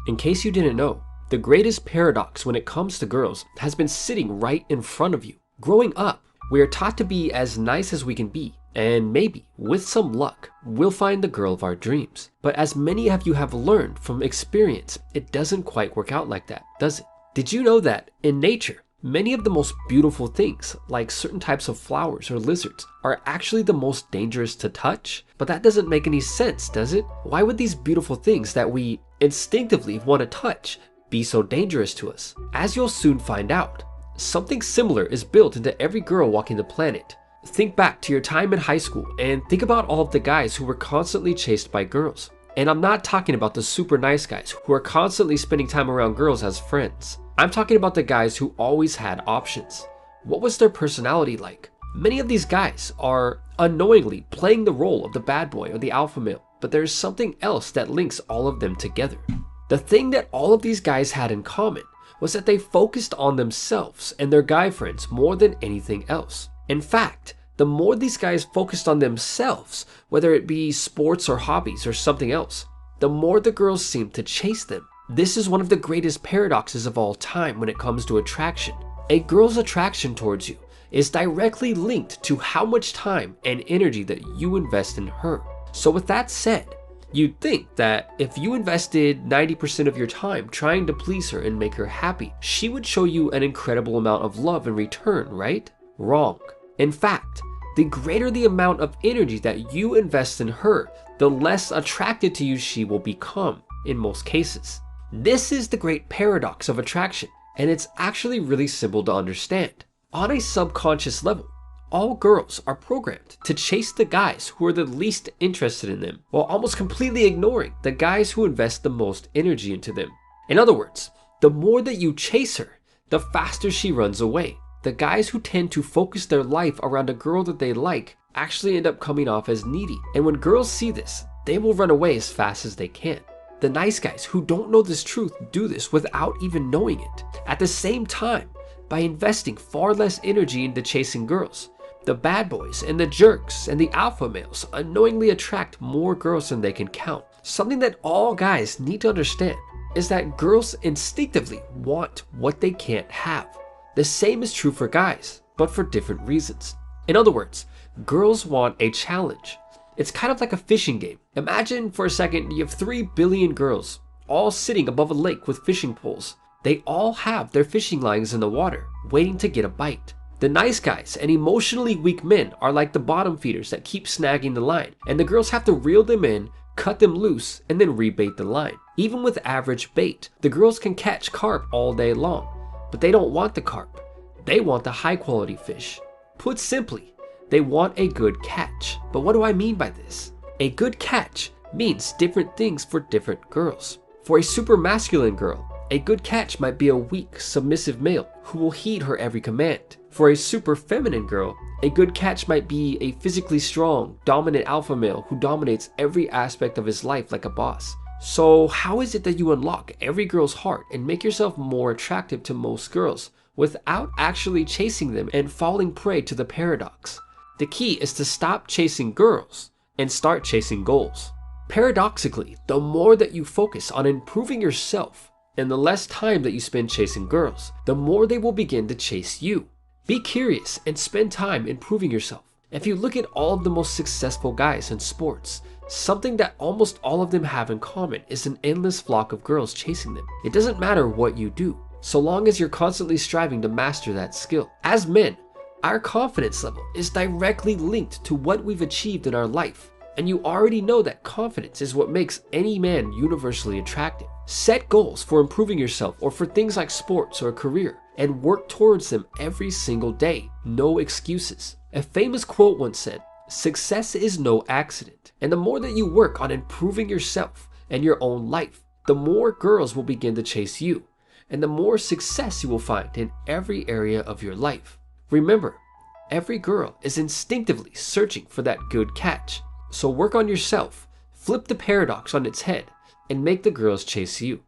In case you didn't know, the greatest paradox when it comes to girls has been sitting right in front of you. Growing up, we are taught to be as nice as we can be, and maybe, with some luck, we'll find the girl of our dreams. But as many of you have learned from experience, it doesn't quite work out like that, does it? Did you know that in nature, many of the most beautiful things, like certain types of flowers or lizards, are actually the most dangerous to touch? But that doesn't make any sense, does it? Why would these beautiful things that we instinctively want to touch be so dangerous to us? As you'll soon find out, something similar is built into every girl walking the planet. Think back to your time in high school and think about all of the guys who were constantly chased by girls. And I'm not talking about the super nice guys who are constantly spending time around girls as friends. I'm talking about the guys who always had options. What was their personality like? Many of these guys are unknowingly playing the role of the bad boy or the alpha male, but there's something else that links all of them together. The thing that all of these guys had in common was that they focused on themselves and their guy friends more than anything else. In fact, the more these guys focused on themselves, whether it be sports or hobbies or something else, the more the girls seemed to chase them. This is one of the greatest paradoxes of all time when it comes to attraction. A girl's attraction towards you is directly linked to how much time and energy that you invest in her. So with that said, you'd think that if you invested 90% of your time trying to please her and make her happy, she would show you an incredible amount of love in return, right? Wrong. In fact, the greater the amount of energy that you invest in her, the less attracted to you she will become in most cases. This is the great paradox of attraction, and it's actually really simple to understand. On a subconscious level, all girls are programmed to chase the guys who are the least interested in them, while almost completely ignoring the guys who invest the most energy into them. In other words, the more that you chase her, the faster she runs away. The guys who tend to focus their life around a girl that they like actually end up coming off as needy. And when girls see this, they will run away as fast as they can. The nice guys who don't know this truth do this without even knowing it. At the same time, by investing far less energy into chasing girls, the bad boys and the jerks and the alpha males unknowingly attract more girls than they can count. Something that all guys need to understand is that girls instinctively want what they can't have. The same is true for guys, but for different reasons. In other words, girls want a challenge. It's kind of like a fishing game. Imagine for a second you have 3 billion girls all sitting above a lake with fishing poles. They all have their fishing lines in the water, waiting to get a bite. The nice guys and emotionally weak men are like the bottom feeders that keep snagging the line, and the girls have to reel them in, cut them loose, and then rebait the line. Even with average bait, the girls can catch carp all day long, but they don't want the carp. They want the high quality fish. Put simply, they want a good catch. But what do I mean by this? A good catch means different things for different girls. For a super masculine girl, a good catch might be a weak, submissive male who will heed her every command. For a super feminine girl, a good catch might be a physically strong, dominant alpha male who dominates every aspect of his life like a boss. So how is it that you unlock every girl's heart and make yourself more attractive to most girls without actually chasing them and falling prey to the paradox? The key is to stop chasing girls and start chasing goals. Paradoxically, the more that you focus on improving yourself and the less time that you spend chasing girls, the more they will begin to chase you. Be curious and spend time improving yourself. If you look at all of the most successful guys in sports, something that almost all of them have in common is an endless flock of girls chasing them. It doesn't matter what you do, so long as you're constantly striving to master that skill. As men, our confidence level is directly linked to what we've achieved in our life. And you already know that confidence is what makes any man universally attractive. Set goals for improving yourself or for things like sports or a career and work towards them every single day. No excuses. A famous quote once said, "Success is no accident." And the more that you work on improving yourself and your own life, the more girls will begin to chase you and the more success you will find in every area of your life. Remember, every girl is instinctively searching for that good catch. So work on yourself, flip the paradox on its head, and make the girls chase you.